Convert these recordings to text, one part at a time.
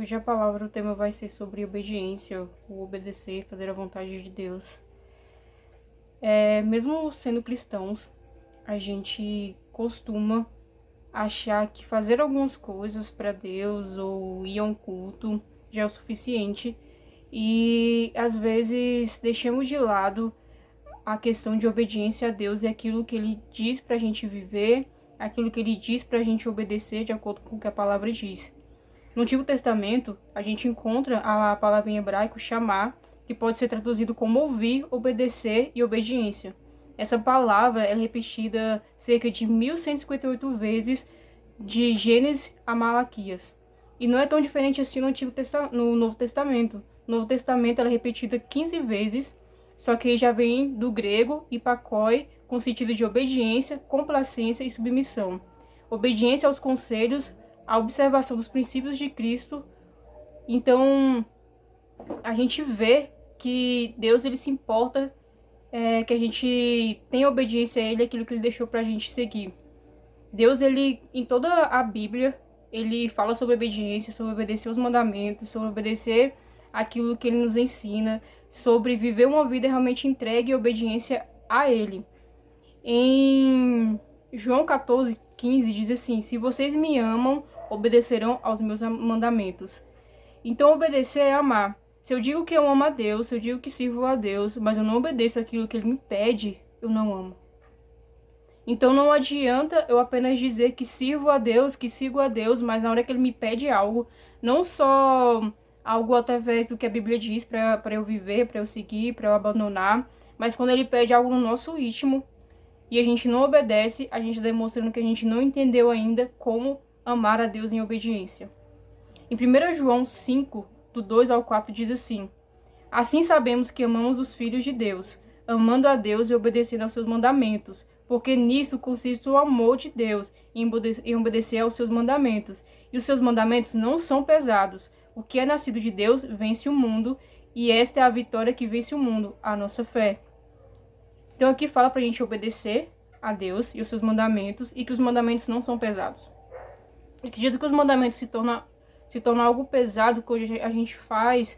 Hoje a palavra, o tema vai ser sobre obediência, o obedecer, fazer a vontade de Deus. Mesmo sendo cristãos, a gente costuma achar que fazer algumas coisas para Deus ou ir a um culto já é o suficiente e às vezes deixamos de lado a questão de obediência a Deus e aquilo que Ele diz para a gente viver, aquilo que Ele diz para a gente obedecer de acordo com o que a palavra diz. No Antigo Testamento, a gente encontra a palavra em hebraico chamar, que pode ser traduzido como ouvir, obedecer e obediência. Essa palavra é repetida cerca de 1158 vezes de Gênesis a Malaquias. E não é tão diferente assim no Novo Testamento. No Novo Testamento ela é repetida 15 vezes, só que já vem do grego ipakoi, com sentido de obediência, complacência e submissão. Obediência aos conselhos, a observação dos princípios de Cristo. Então, a gente vê que Deus ele se importa que a gente tenha obediência a Ele, aquilo que Ele deixou para a gente seguir. Deus, ele, em toda a Bíblia, ele fala sobre obediência, sobre obedecer os mandamentos, sobre obedecer aquilo que Ele nos ensina, sobre viver uma vida realmente entregue e obediência a Ele. Em João 14:15 diz assim: se vocês me amam, obedecerão aos meus mandamentos. Então, obedecer é amar. Se eu digo que eu amo a Deus, se eu digo que sirvo a Deus, mas eu não obedeço aquilo que Ele me pede, eu não amo. Então, não adianta eu apenas dizer que sirvo a Deus, que sigo a Deus, mas na hora que Ele me pede algo, não só algo através do que a Bíblia diz para eu viver, para eu seguir, para eu abandonar, mas quando Ele pede algo no nosso ritmo e a gente não obedece, a gente está demonstrando que a gente não entendeu ainda como amar a Deus em obediência. Em 1 João 5, do 2 ao 4, diz assim: assim sabemos que amamos os filhos de Deus, amando a Deus e obedecendo aos seus mandamentos, porque nisso consiste o amor de Deus, em obedecer aos seus mandamentos. E os seus mandamentos não são pesados. O que é nascido de Deus vence o mundo, e esta é a vitória que vence o mundo, a nossa fé. Então aqui fala pra gente obedecer a Deus e os seus mandamentos, e que os mandamentos não são pesados. Acredito que os mandamentos se tornam algo pesado que hoje a gente faz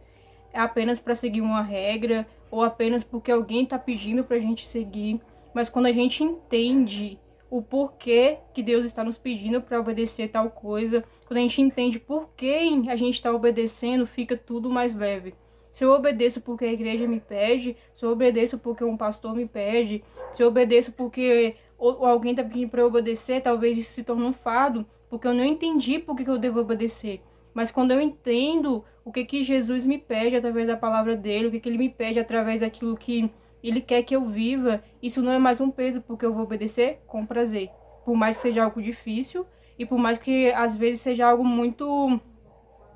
é apenas para seguir uma regra ou apenas porque alguém está pedindo para a gente seguir. Mas quando a gente entende o porquê que Deus está nos pedindo para obedecer tal coisa, quando a gente entende por quem a gente está obedecendo, fica tudo mais leve. Se eu obedeço porque a igreja me pede, se eu obedeço porque um pastor me pede, se eu obedeço porque alguém está pedindo para eu obedecer, talvez isso se torne um fardo, porque eu não entendi por que eu devo obedecer. Mas quando eu entendo o que Jesus me pede através da palavra dele, o que Ele me pede através daquilo que Ele quer que eu viva, isso não é mais um peso, porque eu vou obedecer com prazer. Por mais que seja algo difícil e por mais que às vezes seja algo muito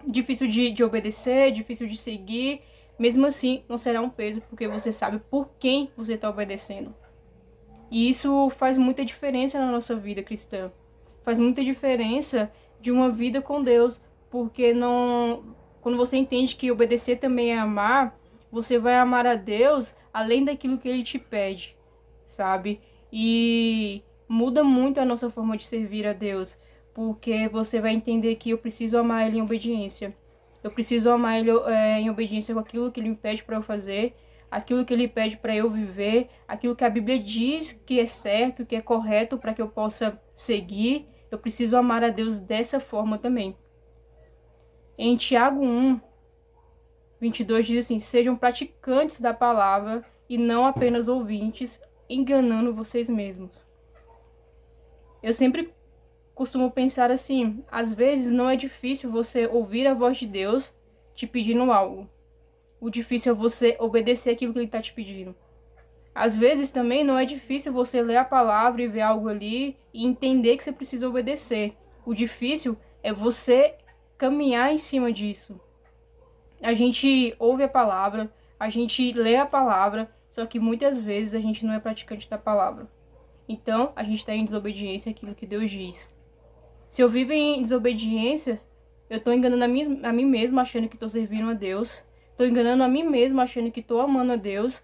difícil de obedecer, difícil de seguir, mesmo assim não será um peso, porque você sabe por quem você está obedecendo. E isso faz muita diferença na nossa vida cristã. Faz muita diferença de uma vida com Deus, porque não, quando você entende que obedecer também é amar, você vai amar a Deus além daquilo que Ele te pede, sabe? E muda muito a nossa forma de servir a Deus, porque você vai entender que eu preciso amar Ele em obediência. Eu preciso amar Ele em obediência com aquilo que Ele me pede para eu fazer, aquilo que Ele pede para eu viver, aquilo que a Bíblia diz que é certo, que é correto para que eu possa seguir. Eu preciso amar a Deus dessa forma também. Em Tiago 1:22 diz assim: sejam praticantes da palavra e não apenas ouvintes, enganando vocês mesmos. Eu sempre costumo pensar assim, às vezes não é difícil você ouvir a voz de Deus te pedindo algo. O difícil é você obedecer aquilo que Ele está te pedindo. Às vezes também não é difícil você ler a palavra e ver algo ali e entender que você precisa obedecer. O difícil é você caminhar em cima disso. A gente ouve a palavra, a gente lê a palavra, só que muitas vezes a gente não é praticante da palavra. Então, a gente está em desobediência àquilo que Deus diz. Se eu vivo em desobediência, eu estou enganando a mim mesmo, achando que estou servindo a Deus. Estou enganando a mim mesmo, achando que estou amando a Deus.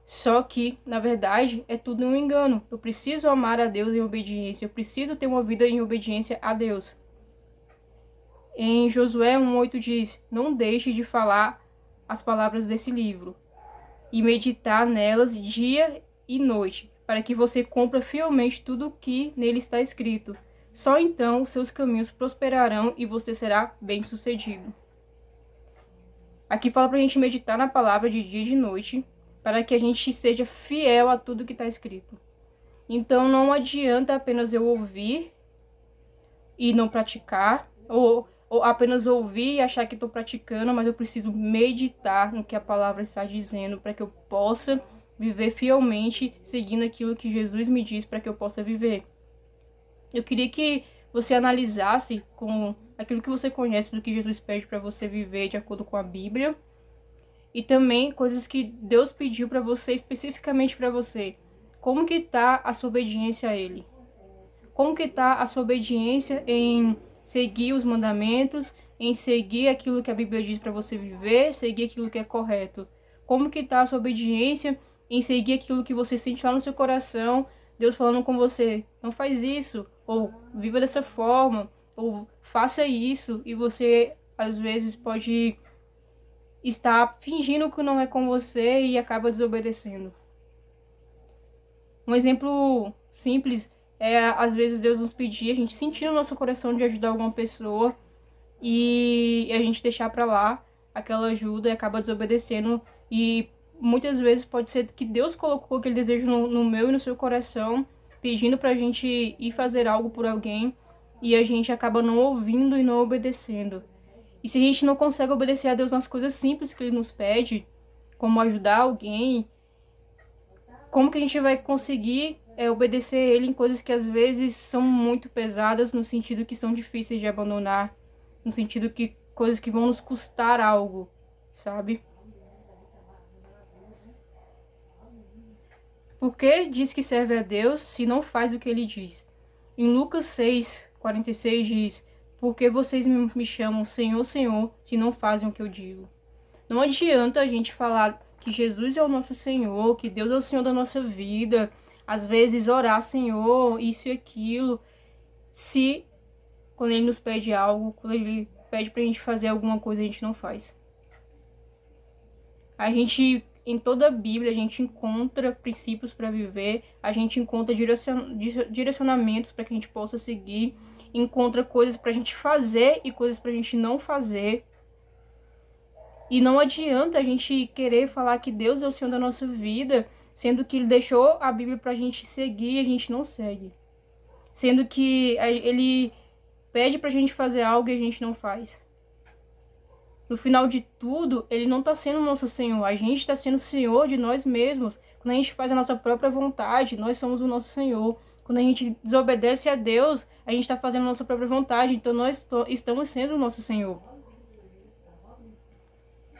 Só que, na verdade, é tudo um engano. Eu preciso amar a Deus em obediência. Eu preciso ter uma vida em obediência a Deus. Em Josué 1:8 diz: não deixe de falar as palavras desse livro e meditar nelas dia e noite, para que você cumpra fielmente tudo o que nele está escrito. Só então os seus caminhos prosperarão e você será bem-sucedido. Aqui fala para a gente meditar na palavra de dia e de noite, para que a gente seja fiel a tudo que está escrito. Então não adianta apenas eu ouvir e não praticar, ou apenas ouvir e achar que estou praticando, mas eu preciso meditar no que a palavra está dizendo para que eu possa viver fielmente seguindo aquilo que Jesus me diz para que eu possa viver. Eu queria que você analisasse com aquilo que você conhece do que Jesus pede para você viver de acordo com a Bíblia e também coisas que Deus pediu para você, especificamente para você. Como que está a sua obediência a Ele? Como que está a sua obediência em seguir os mandamentos, em seguir aquilo que a Bíblia diz para você viver, seguir aquilo que é correto? Como que está a sua obediência em seguir aquilo que você sente lá no seu coração, Deus falando com você, não faz isso, ou viva dessa forma, ou faça isso, e você às vezes pode estar fingindo que não é com você e acaba desobedecendo. Um exemplo simples é, às vezes, Deus nos pedir, a gente sentir no nosso coração de ajudar alguma pessoa e a gente deixar pra lá aquela ajuda e acaba desobedecendo. E muitas vezes pode ser que Deus colocou aquele desejo no meu e no seu coração, pedindo pra gente ir fazer algo por alguém e a gente acaba não ouvindo e não obedecendo. E se a gente não consegue obedecer a Deus nas coisas simples que Ele nos pede, como ajudar alguém, como que a gente vai conseguir obedecer Ele em coisas que às vezes são muito pesadas, no sentido que são difíceis de abandonar, no sentido que coisas que vão nos custar algo, sabe? Por que diz que serve a Deus se não faz o que Ele diz? Em Lucas 6:46 diz: por que vocês me chamam Senhor, Senhor, se não fazem o que eu digo? Não adianta a gente falar que Jesus é o nosso Senhor, que Deus é o Senhor da nossa vida, às vezes orar, Senhor, isso e aquilo, se quando Ele nos pede algo, quando Ele pede pra gente fazer alguma coisa, a gente não faz. A gente, em toda a Bíblia, a gente encontra princípios para viver, a gente encontra direcionamentos para que a gente possa seguir, encontra coisas pra gente fazer e coisas pra gente não fazer. E não adianta a gente querer falar que Deus é o Senhor da nossa vida, sendo que Ele deixou a Bíblia pra gente seguir e a gente não segue. Sendo que Ele pede pra gente fazer algo e a gente não faz. No final de tudo, Ele não tá sendo o nosso Senhor, a gente tá sendo o Senhor de nós mesmos. Quando a gente faz a nossa própria vontade, nós somos o nosso Senhor. Quando a gente desobedece a Deus, a gente tá fazendo a nossa própria vontade, então nós estamos sendo o nosso Senhor.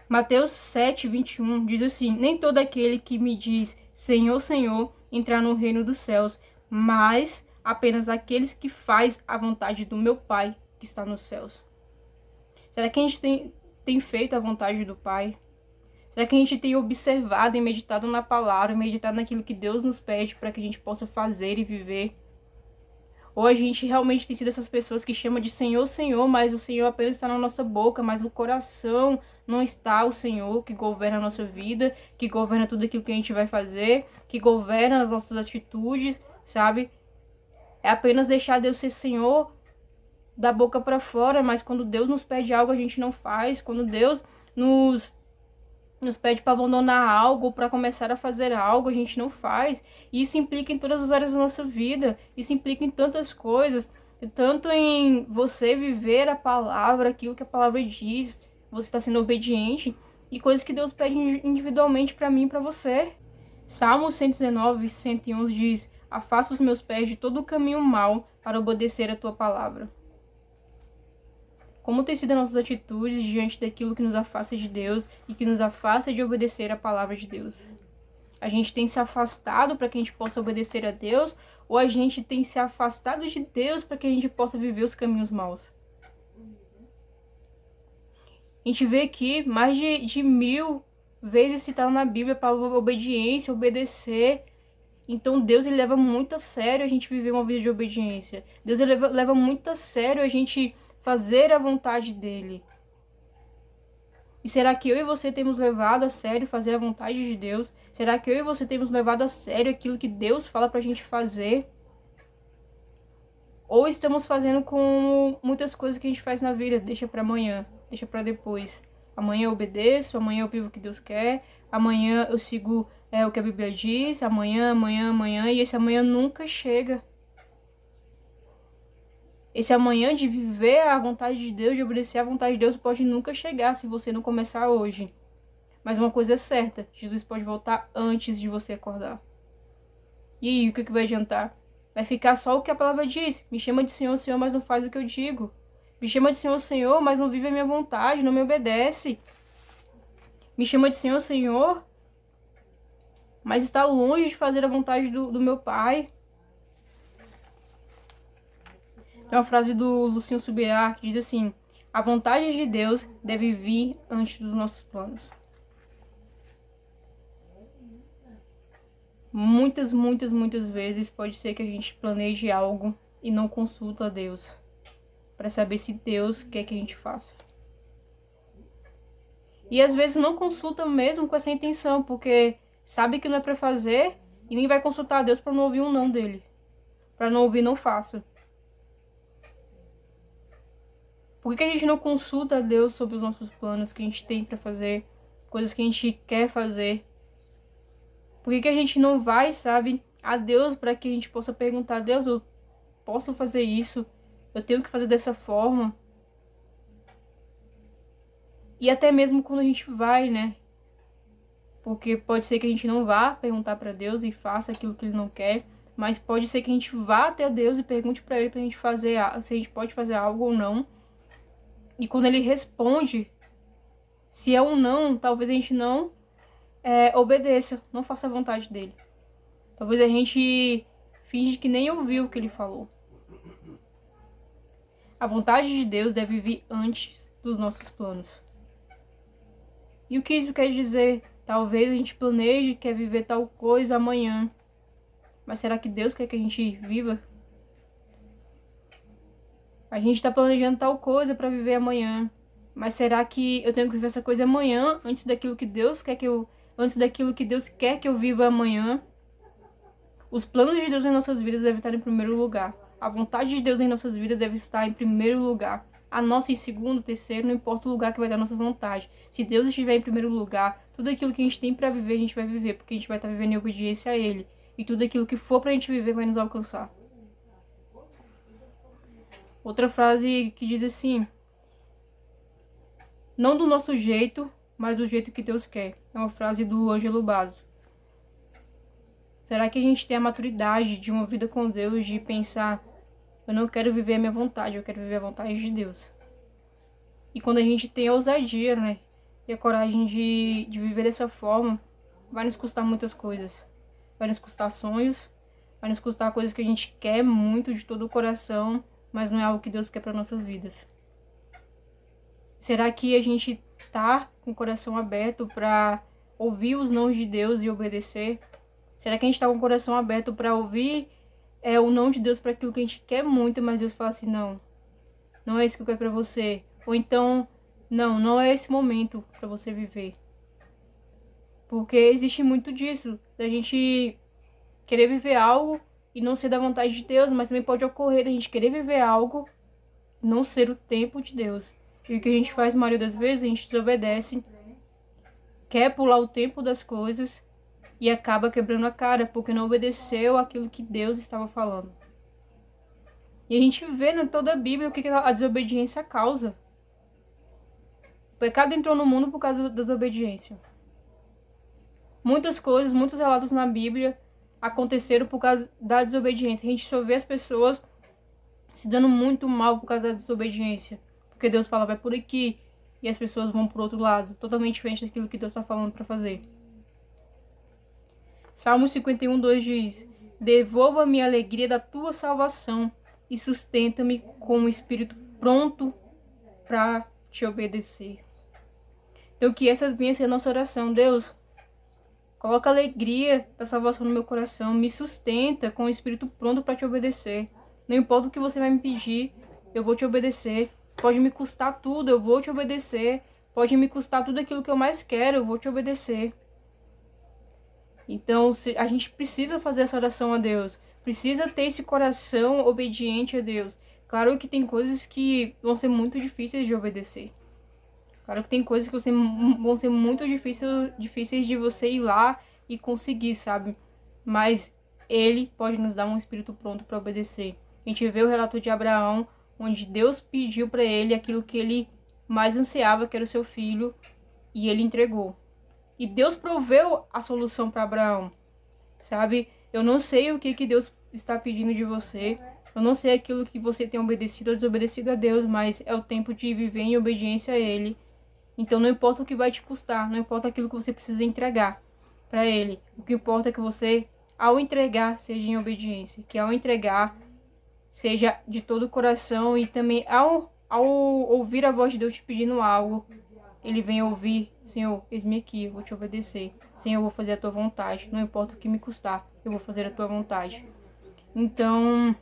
Mateus 7:21 diz assim: nem todo aquele que me diz Senhor, Senhor, entrar no reino dos céus, mas apenas aqueles que faz a vontade do meu Pai que está nos céus. Será que a gente tem feito a vontade do Pai? Será que a gente tem observado e meditado na palavra, meditado naquilo que Deus nos pede para que a gente possa fazer e viver? Ou a gente realmente tem sido essas pessoas que chamam de Senhor, Senhor, mas o Senhor apenas está na nossa boca, mas no coração não está o Senhor que governa a nossa vida, que governa tudo aquilo que a gente vai fazer, que governa as nossas atitudes, sabe? É apenas deixar Deus ser Senhor da boca para fora, mas quando Deus nos pede algo a gente não faz, quando Deus nos pede para abandonar algo, para começar a fazer algo, a gente não faz. E isso implica em todas as áreas da nossa vida. Isso implica em tantas coisas. Tanto em você viver a palavra, aquilo que a palavra diz, você está sendo obediente, e coisas que Deus pede individualmente para mim e para você. Salmo 119:111 diz: afasta os meus pés de todo o caminho mau para obedecer a tua palavra. Como tem sido as nossas atitudes diante daquilo que nos afasta de Deus e que nos afasta de obedecer a palavra de Deus? A gente tem se afastado para que a gente possa obedecer a Deus, ou a gente tem se afastado de Deus para que a gente possa viver os caminhos maus? A gente vê aqui mais de 1000 vezes citado na Bíblia a palavra obediência, obedecer. Então Deus ele leva muito a sério a gente viver uma vida de obediência. Deus ele leva muito a sério a gente fazer a vontade dele. E será que eu e você temos levado a sério fazer a vontade de Deus? Será que eu e você temos levado a sério aquilo que Deus fala pra gente fazer? Ou estamos fazendo com muitas coisas que a gente faz na vida, deixa pra amanhã, deixa pra depois. Amanhã eu obedeço, amanhã eu vivo o que Deus quer, amanhã eu sigo o que a Bíblia diz, amanhã, e esse amanhã nunca chega. Esse amanhã de viver a vontade de Deus, de obedecer a vontade de Deus, pode nunca chegar se você não começar hoje. Mas uma coisa é certa, Jesus pode voltar antes de você acordar. E aí, o que vai adiantar? Vai ficar só o que a palavra diz. Me chama de Senhor, Senhor, mas não faz o que eu digo. Me chama de Senhor, Senhor, mas não vive a minha vontade, não me obedece. Me chama de Senhor, Senhor, mas está longe de fazer a vontade do meu Pai. Tem uma frase do Lucinho Subirá que diz assim: a vontade de Deus deve vir antes dos nossos planos. Muitas vezes pode ser que a gente planeje algo e não consulta a Deus para saber se Deus quer que a gente faça. E às vezes não consulta mesmo com essa intenção, porque sabe que não é para fazer e nem vai consultar a Deus para não ouvir um não dele. Para não ouvir não faça. Por que a gente não consulta a Deus sobre os nossos planos que a gente tem para fazer, coisas que a gente quer fazer? Por que a gente não vai, sabe, a Deus para que a gente possa perguntar: Deus, eu posso fazer isso? Eu tenho que fazer dessa forma? E até mesmo quando a gente vai, né? Porque pode ser que a gente não vá perguntar para Deus e faça aquilo que Ele não quer, mas pode ser que a gente vá até Deus e pergunte para Ele pra gente fazer, se a gente pode fazer algo ou não. E quando Ele responde, se é um não, talvez a gente não obedeça, não faça a vontade dele. Talvez a gente finge que nem ouviu o que Ele falou. A vontade de Deus deve vir antes dos nossos planos. E o que isso quer dizer? Talvez a gente planeje, quer viver tal coisa amanhã. Mas será que Deus quer que a gente viva? A gente está planejando tal coisa para viver amanhã. Mas será que eu tenho que viver essa coisa amanhã, antes daquilo que Deus quer que eu... antes daquilo que Deus quer que eu viva amanhã? Os planos de Deus em nossas vidas devem estar em primeiro lugar. A vontade de Deus em nossas vidas deve estar em primeiro lugar. A nossa em segundo, terceiro, não importa o lugar que vai dar a nossa vontade. Se Deus estiver em primeiro lugar, tudo aquilo que a gente tem para viver, a gente vai viver, porque a gente vai estar vivendo em obediência a Ele. E tudo aquilo que for pra gente viver vai nos alcançar. Outra frase que diz assim: não do nosso jeito, mas do jeito que Deus quer. É uma frase do Ângelo Basso. Será que a gente tem a maturidade de uma vida com Deus, de pensar: eu não quero viver a minha vontade, eu quero viver a vontade de Deus? E quando a gente tem a ousadia, né, e a coragem de viver dessa forma, vai nos custar muitas coisas. Vai nos custar sonhos, vai nos custar coisas que a gente quer muito de todo o coração, mas não é algo que Deus quer para nossas vidas. Será que a gente tá com o coração aberto para ouvir os nãos de Deus e obedecer? Será que a gente tá com o coração aberto para ouvir o não de Deus para aquilo que a gente quer muito, mas Deus fala assim: não, não é isso que eu quero para você. Ou então, não é esse momento para você viver. Porque existe muito disso, da gente querer viver algo e não ser da vontade de Deus, mas também pode ocorrer da gente querer viver algo e não ser o tempo de Deus. E o que a gente faz, a maioria das vezes, a gente desobedece, quer pular o tempo das coisas e acaba quebrando a cara, porque não obedeceu aquilo que Deus estava falando. E a gente vê em toda a Bíblia o que a desobediência causa. O pecado entrou no mundo por causa da desobediência. Muitas coisas, muitos relatos na Bíblia aconteceram por causa da desobediência. A gente só vê as pessoas se dando muito mal por causa da desobediência. Porque Deus fala: vai por aqui, e as pessoas vão por outro lado, totalmente diferente daquilo que Deus está falando para fazer. Salmo 51:2 diz: devolva-me a alegria da tua salvação e sustenta-me com o espírito pronto para te obedecer. Então que essa venha ser a nossa oração. Deus, coloca a alegria da salvação no meu coração, me sustenta com o espírito pronto para te obedecer. Não importa o que você vai me pedir, eu vou te obedecer. Pode me custar tudo, eu vou te obedecer. Pode me custar tudo aquilo que eu mais quero, eu vou te obedecer. Então, a gente precisa fazer essa oração a Deus. Precisa ter esse coração obediente a Deus. Claro que tem coisas que vão ser muito difíceis de obedecer. Claro que tem coisas que vão ser muito difíceis de você ir lá e conseguir, sabe? Mas Ele pode nos dar um espírito pronto para obedecer. A gente vê o relato de Abraão, onde Deus pediu para ele aquilo que ele mais ansiava, que era o seu filho, e ele entregou. E Deus proveu a solução para Abraão, sabe? Eu não sei o que Deus está pedindo de você. Eu não sei aquilo que você tem obedecido ou desobedecido a Deus, mas é o tempo de viver em obediência a Ele. Então não importa o que vai te custar, não importa aquilo que você precisa entregar para Ele. O que importa é que você, ao entregar, seja em obediência. Que ao entregar, seja de todo o coração, e também ao ouvir a voz de Deus te pedindo algo, Ele vem ouvir: Senhor, eis-me aqui, eu vou te obedecer. Senhor, eu vou fazer a tua vontade. Não importa o que me custar, eu vou fazer a tua vontade. Então,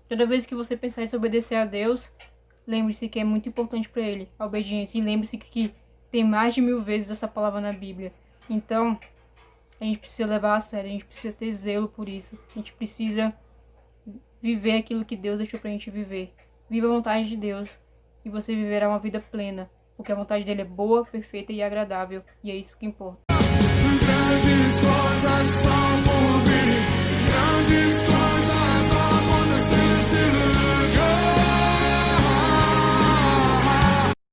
toda vez que você pensar em desobedecer a Deus, lembre-se que é muito importante para Ele a obediência. E lembre-se que tem mais de 1000 vezes essa palavra na Bíblia. Então, a gente precisa levar a sério, a gente precisa ter zelo por isso. A gente precisa viver aquilo que Deus deixou pra gente viver. Viva a vontade de Deus e você viverá uma vida plena. Porque a vontade dele é boa, perfeita e agradável. E é isso que importa. Grandes coisas são por vir, grandes coisas vão acontecer nesse lugar.